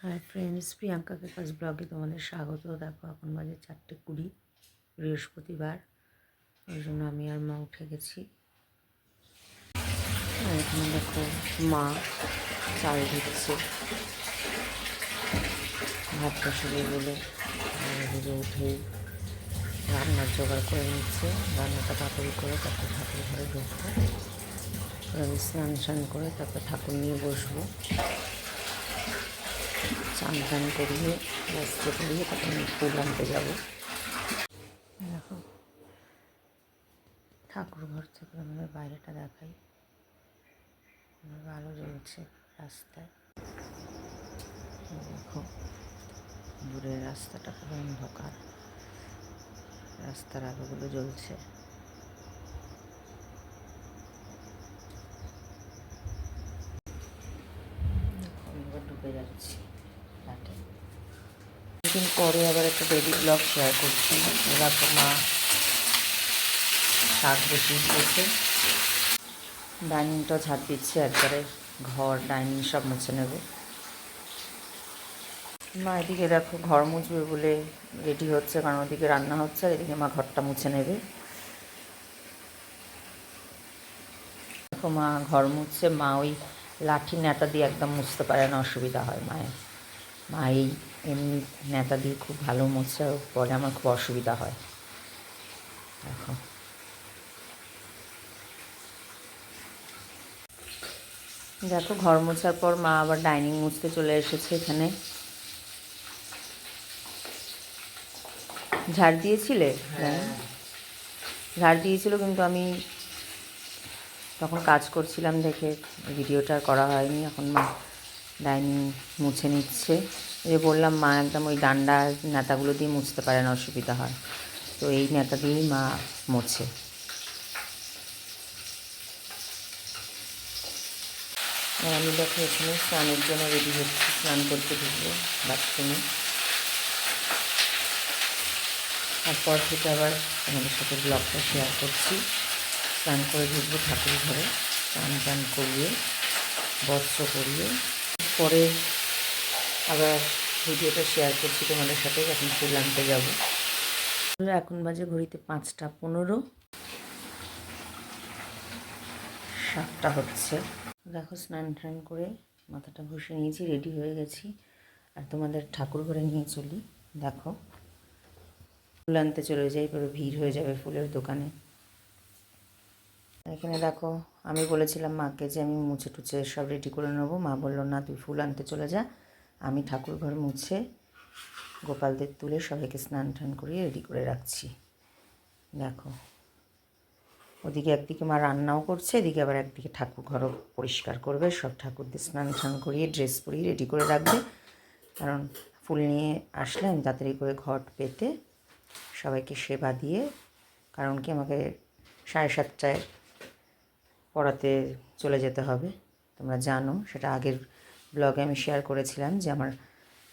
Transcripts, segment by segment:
Hi friends, Priyanka কেকাস ব্লগে তোমাদের স্বাগত। দেখো এখন বাজে 4:20, বৃহস্পতিবার। ওই জন্য আমি আর মা উঠে গেছি। আর এখানে দেখো মা চাল দিচ্ছে, ভাত বসিয়ে বলে দিকে উঠেই রান্নার জোগাড় করে নিচ্ছে। রান্নাটা তাড়াতাড়ি করে তারপর ঠাকুর ঘরে ঢুকবো। আমি স্নান করে তারপর ঠাকুর নিয়ে বসবো। চান টান করিয়ে বস্ত্র করিয়ে তারপর আমি ফুল আনতে যাবো। দেখো ঠাকুর ঘর থেকে আমাদের বাইরেটা দেখাই, আলো জ্বলছে রাস্তায়। দেখো দূরের রাস্তাটা পুরো অন্ধকার, রাস্তার আলোগুলো জ্বলছে। দেখো আমি এবার ঢুকে যাচ্ছি ফ্ল্যাটে। কিছুদিন পরে আবার একটা বেবি ব্লগ শেয়ার করছি। দেখো মা শাক বসিয়ে দিয়েছে, ডাইনিংটাও ঝাড় দিচ্ছে, একবারে ঘর ডাইনিং সব মুছে নেবে। মা এদিকে দেখো ঘর মুছবে বলে রেডি হচ্ছে, কারণ ওদিকে রান্না হচ্ছে আর এদিকে মা ঘরটা মুছে নেবে। দেখো মা ঘর মুছছে। মা ওই লাঠি ন্যাতা দিয়ে একদম মুছতে পারে না, অসুবিধা হয় মায়ের। মা এই এমনি ন্যাতা দিয়ে খুব ভালো মুছে, পরে আমার খুব অসুবিধা হয়। দেখো দেখো ঘর মোছার পর মা আবার ডাইনিং মুছতে চলে এসেছে। এখানে ঝাড় দিয়েছিলে? ঝাড় দিয়েছিল, কিন্তু আমি তখন কাজ করছিলাম দেখে ভিডিওটা করা হয়নি। এখন মা ডাইনিং মুছে নিচ্ছে। যে বললাম মা একদম ওই ডান্ডা নেতাগুলো দিয়ে মুছতে পারে না, অসুবিধা হয়, তো এই নেতা দিয়েই মা মোছে। আমি দেখো এখানে স্নানের জন্য রেডি হচ্ছি, স্নান করতে ঢুকবো বাথরুমে। তারপর থেকে আবার আমাদের সাথে ব্লগটা শেয়ার করছি। স্নান করে ঢুকবো ঠাকুর ঘরে, স্নান টান করিয়ে বস্ত্র করিয়ে পরে আবার ভিডিওটা শেয়ার করছি তোমাদের সাথে যখন ফুল আনতে যাবো। এখন বাজে ঘড়িতে 5:15, 7টা হচ্ছে। দেখো স্নান টান করে মাথাটা ঘষে নিয়েছি, রেডি হয়ে গেছি। আর তোমাদের ঠাকুর ঘরে নিয়ে চলি। দেখো ফুল আনতে চলে যাই, পরে ভিড় হয়ে যাবে ফুলের দোকানে। এখানে দেখো আমি বলেছিলাম মাকে যে আমি মুছে টুছে সব রেডি করে নেবো। মা বললো না, তুই ফুল আনতে চলে যা, আমি ঠাকুর ঘর মুছে গোপালদের তুলে সবাইকে স্নান টান করিয়ে রেডি করে রাখছি। দেখো ওদিকে একদিকে মা রান্নাও করছে, এদিকে আবার একদিকে ঠাকুর ঘরও পরিষ্কার করবে। সব ঠাকুরদের স্নান টান করিয়ে ড্রেস পরিয়ে রেডি করে রাখবে, কারণ ফুল নিয়ে আসলে আমি তাড়াতাড়ি করে ঘট পেতে সবাইকে সেবা দিয়ে, কারণ কি আমাকে 7:30টায় পড়াতে চলে যেতে হবে। তোমরা জানো, সেটা আগের ব্লগে আমি শেয়ার করেছিলাম যে আমার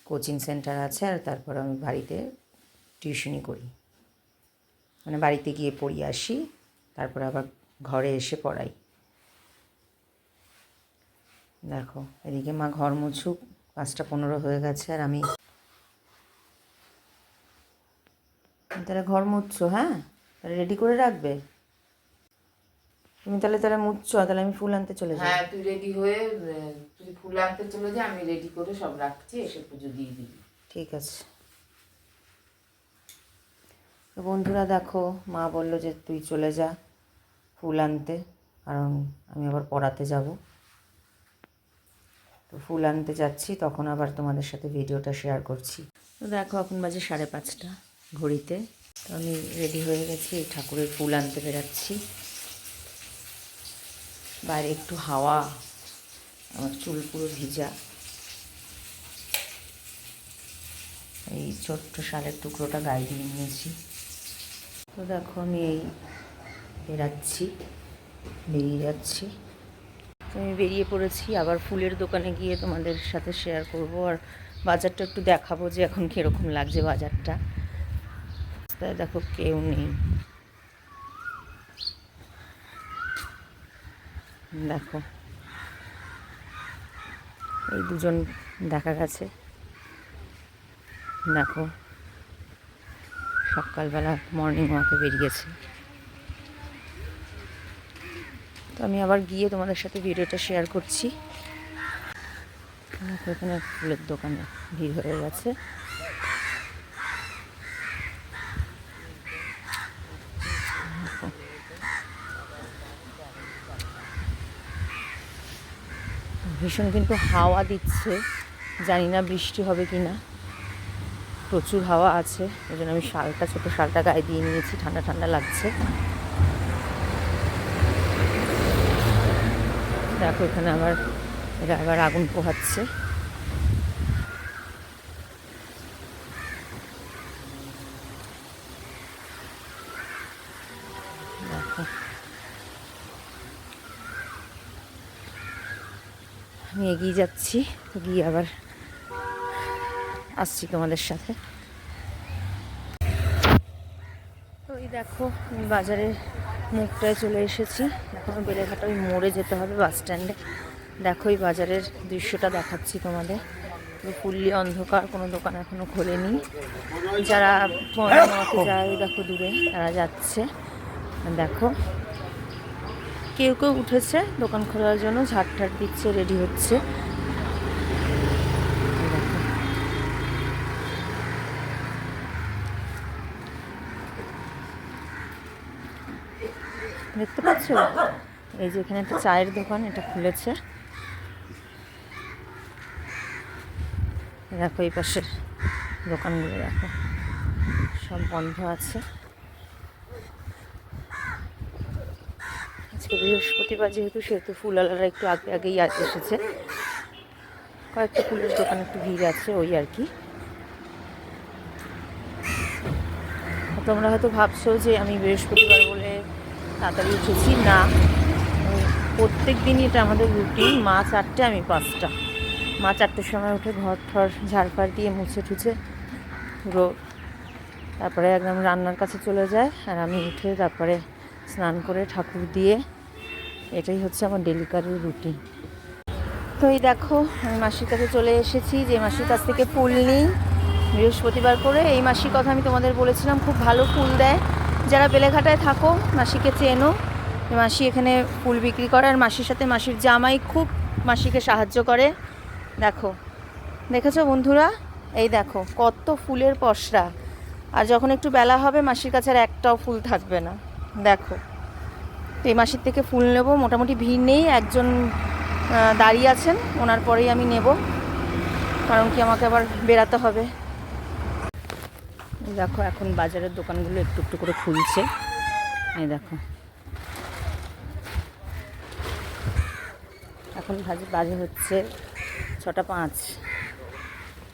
কোচিং সেন্টার আছে, আর তারপর আমি বাড়িতে টিউশনি করি, মানে বাড়িতে গিয়ে পড়িয়ে আসি, তারপর আবার ঘরে এসে পড়াই। দেখো এদিকে মা ঘর মুছুক, 5:15 হয়ে গেছে, আর আমি তাহলে ঘর মুছছো? হ্যাঁ, তাহলে রেডি করে রাখবে তুমি। তাহলে মুছছো, তাহলে আমি ফুল আনতে চলে যাই। হ্যাঁ, তুই রেডি হয়ে তুই ফুল আনতে চলে যা, আমি রেডি করে সব রাখছি, এসে পুজো দিয়ে দিবি। ঠিক আছে। তো বন্ধুরা দেখো মা বললো যে তুই চলে যা ফুল আনতে, কারণ আমি আবার পড়াতে যাব। তো ফুল আনতে যাচ্ছি, তখন আবার তোমাদের সাথে ভিডিওটা শেয়ার করছি। তো দেখো এখন বাজে 5:30 ঘড়িতে। তো আমি রেডি হয়ে গেছি, ঠাকুরের ফুল আনতে বেরাচ্ছি। বাইরে একটু হাওয়া, আমার চুল পুরো ভিজা। এই ছোট্ট শালের টুকরোটা গায়ে দিয়ে নিয়েছি। তো দেখো আমি এই বেরিয়ে যাচ্ছি। তো আমি বেরিয়ে পড়েছি, আবার ফুলের দোকানে গিয়ে তোমাদের সাথে শেয়ার করব, আর বাজারটা একটু দেখাবো যে এখন কীরকম লাগছে বাজারটা। তাই দেখো কেউ নেই, দেখো এই দুজন দেখা গেছে, দেখো সকালবেলা মর্নিং ওয়াকে বেরিয়েছে। তো আমি আবার গিয়ে তোমাদের সাথে ভিডিওটা শেয়ার করছি। এখানে ফুলের দোকানে ভিড় হয়ে গেছে। ভীষণ কিন্তু হাওয়া দিচ্ছে, জানি না বৃষ্টি হবে কি না। প্রচুর হাওয়া আছে, ওই জন্য আমি ছোটো শালটা গায়ে দিয়ে নিয়েছি, ঠান্ডা ঠান্ডা লাগছে। দেখো এখানে এরা আবার আগুন পোহাচ্ছে। দেখো আমি এগিয়ে যাচ্ছি, তো গিয়ে আবার আসছি তোমাদের সাথে। তো এই দেখো আমি বাজারের মুখটায় চলে এসেছি। এখনও বেলেঘাটা ওই মোড়ে যেতে হবে, বাস স্ট্যান্ডে। দেখো এই বাজারের দৃশ্যটা দেখাচ্ছি তোমাদের। ফুললি অন্ধকার, কোনো দোকান এখনও খোলেনি। যারা মর্নিংওয়াকে যায় দেখো দূরে তারা যাচ্ছে। দেখো কেউ কেউ উঠেছে দোকান খোলার জন্য, ঝাড় দিচ্ছে, রেডি হচ্ছে। দেখতে পাচ্ছ এই যে এখানে একটা চায়ের দোকান, এটা খুলেছে। দেখো এই পাশের দোকানগুলো দেখো সব বন্ধ আছে। আজকে বৃহস্পতিবার যেহেতু, সেহেতু ফুলওয়ালারা একটু আগেই এসেছে। কয়েকটা ফুলের দোকান একটু ভিড় আছে, ওই আর কি। তোমরা হয়তো ভাবছো যে আমি বৃহস্পতিবার বলে তাড়াতাড়ি উঠেছি। না, প্রত্যেক দিনই এটা আমাদের রুটিন। মা 4টে, আমি 5টা। মা 4টের সময় উঠে ঘর ঠর ঝাড়ফাড় দিয়ে মুছে টুছে পুরো, তারপরে একদম রান্নার কাছে চলে যায়। আর আমি উঠে তারপরে স্নান করে ঠাকুর দিয়ে, এটাই হচ্ছে আমার ডেলিকারি রুটিন। তো এই দেখো আমি মাসির কাছে চলে এসেছি, যে মাসির কাছ থেকে ফুল নিই বৃহস্পতিবার করে। এই মাসির কথা আমি তোমাদের বলেছিলাম, খুব ভালো ফুল দেয়। যারা বেলেঘাটায় থাকো মাসিকে চেনো। মাসি এখানে ফুল বিক্রি করে, আর মাসির সাথে মাসির জামাই খুব মাসিকে সাহায্য করে। দেখেছো বন্ধুরা, এই দেখো কত ফুলের পসরা। আর যখন একটু বেলা হবে মাসির কাছে আর একটাও ফুল থাকবে না। দেখো তো এই মাসির থেকে ফুল নেব, মোটামুটি ভিড় নেই, একজন দাঁড়িয়ে আছেন, ওনার পরেই আমি নেব, কারণ কি আমাকে আবার বেরাতে হবে। দেখো এখন বাজারের দোকানগুলো একটু একটু করে খুলছে। এই দেখো এখন বাজে হচ্ছে 6টা 5।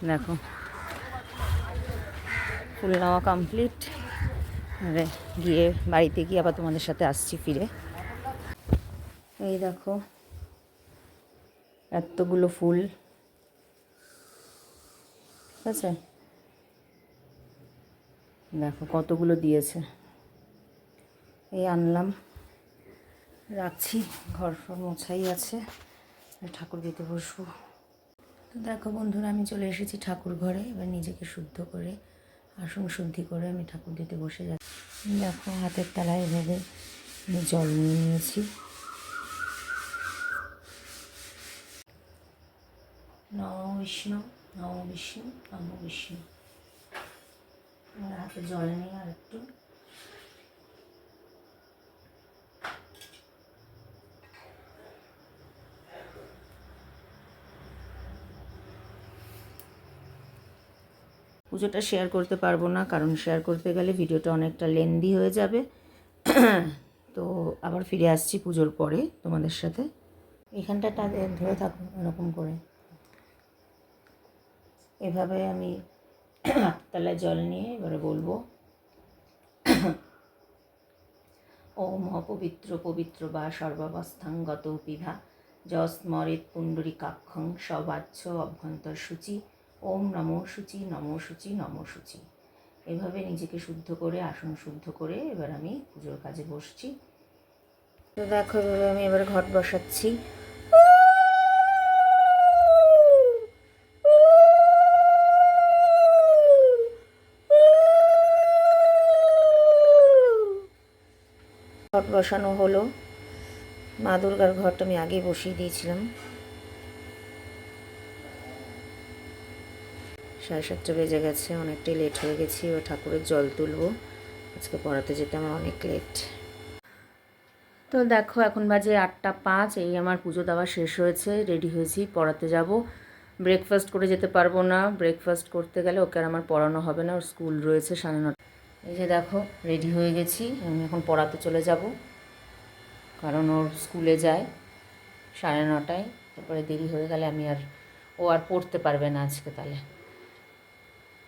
দেখো ফুল নেওয়া কমপ্লিট। গিয়ে বাড়িতে গিয়ে আবার তোমাদের সাথে আসছি ফিরে। এই দেখো এতগুলো ফুল, ঠিক আছে? দেখো কতগুলো দিয়েছে। এই আনলাম, রাখছি, ঘর ফর মোছাই আছে, ঠাকুর দিতে বসবো। তো দেখো বন্ধুরা আমি চলে এসেছি ঠাকুর ঘরে। এবার নিজেকে শুদ্ধ করে, আসন শুদ্ধি করে আমি ঠাকুর দিতে বসে যাচ্ছি। দেখো হাতের তলায় এভাবে আমি জল নিয়ে নিয়েছি। নমো বিষ্ণু, নমো বিষ্ণু, নমো বিষ্ণু। আমার হাতে জল নিয়ে আর একটু পুজোটা শেয়ার করতে পারবো না, কারণ শেয়ার করতে গেলে ভিডিওটা অনেকটা লেন্দি হয়ে যাবে। তো আবার ফিরে আসছি পুজোর পরে তোমাদের সাথে। এখানটা ধরে থাকুন এরকম করে, এভাবে আমি হাততলায় জল নিয়ে এবারে বলবো, ওম অপবিত্র পবিত্র বা সর্বাবস্থাঙ্গত পিভা যস্মরেত পুণ্ডরীকাক্ষং সবাচ্ছ অভ্যন্তর সূচি ওম নমো সূচি নমো সূচি নমো সূচি। এভাবে নিজেকে শুদ্ধ করে, আসন শুদ্ধ করে এবার আমি পুজোর কাজে বসছি। তো দেখো এভাবে আমি এবার ঘট বসাচ্ছি। ঘট বসানো হলো। মা দুর্গার ঘরটা আমি আগেই বসিয়ে দিয়েছিলাম। 7:30 বেজে গেছে, অনেকটাই লেট হয়ে গেছি। ও ঠাকুরের জল তুলবো, আজকে পড়াতে যেতে আমার অনেক লেট। তো দেখো এখন বাজে 8:05। এই আমার পুজো দেওয়া শেষ হয়েছে, রেডি হয়েছি, পড়াতে যাব। ব্রেকফাস্ট করে যেতে পারবো না, ব্রেকফাস্ট করতে গেলে ওকে আর আমার পড়ানো হবে না, ওর স্কুল রয়েছে 9:30। এই যে দেখো রেডি হয়ে গেছি, আমি এখন পড়াতে চলে যাব, কারণ ওর স্কুলে যায় 9:30। তারপরে দেরি হয়ে গেলে ও আর পড়তে পারবে না আজকে। তাহলে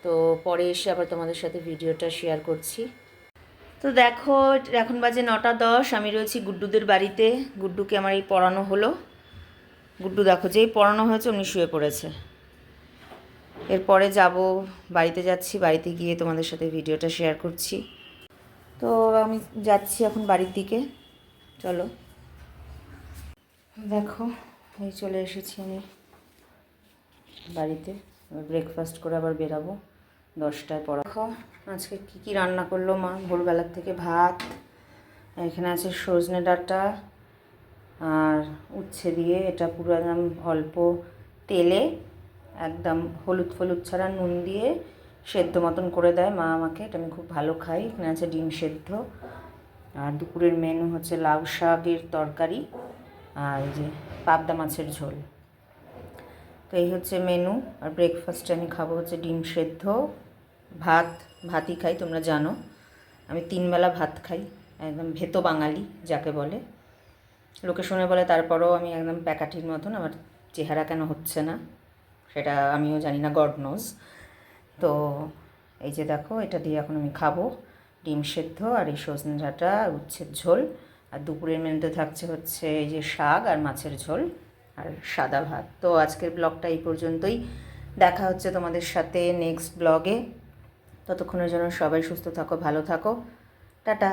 তো পরে এসে আবার তোমাদের সাথে ভিডিওটা শেয়ার করছি। তো দেখো এখন বাজে 9:10, আমি রয়েছি গুড্ডুদের বাড়িতে। গুড্ডুকে আমার এই পড়ানো হলো। গুড্ডু দেখো যেই পড়ানো হয়েছে উনি শুয়ে পড়েছে। এরপরে যাব, বাড়িতে যাচ্ছি, বাড়িতে গিয়ে তোমাদের সাথে ভিডিওটা শেয়ার করছি। তো আমি যাচ্ছি এখন বাড়ির দিকে, চলো। দেখো এই চলে এসেছি আমি বাড়িতে, ব্রেকফাস্ট করে আবার বেরাবো 10টায় পড়া। দেখো আজকে কী কী রান্না করলো মা। ভোরবেলার থেকে ভাত, এখানে আছে সজনে ডাঁটা আর উচ্ছে দিয়ে, এটা পুরো একদম অল্প তেলে একদম হলুদ ফলুদ ছাড়া নুন দিয়ে সেদ্ধ মতন করে দেয় মা আমাকে, এটা আমি খুব ভালো খাই। এখানে আছে ডিম সেদ্ধ। আর দুপুরের মেনু হচ্ছে লাউ শাকের তরকারি আর এই যে পাবদা মাছের ঝোল। তো এই হচ্ছে মেনু। আর ব্রেকফাস্টে আমি খাবো হচ্ছে ডিম সেদ্ধ, ভাতই খাই, তোমরা জানো আমি 3 বেলা ভাত খাই, একদম ভেতো বাঙালি যাকে বলে। লোকে শুনে বলে, তারপরেও আমি একদম প্যাকাঠির মতন, আমার চেহারা কেন হচ্ছে না সেটা আমিও জানি না, গড নোজ। তো এই যে দেখো এটা দিয়ে এখন আমি খাবো ডিম সেদ্ধ আর এই সজনে ডাঁটা আর উচ্ছের ঝোল। আর দুপুরের মেনুতে থাকছে হচ্ছে এই যে শাক আর মাছের ঝোল আর সাদা ভাত। তো আজকের ব্লগটা এই পর্যন্তই, দেখা হচ্ছে তোমাদের সাথে নেক্সট ব্লগে। ততক্ষণের জন্য সবাই সুস্থ থাকো, ভালো থাকো, টাটা।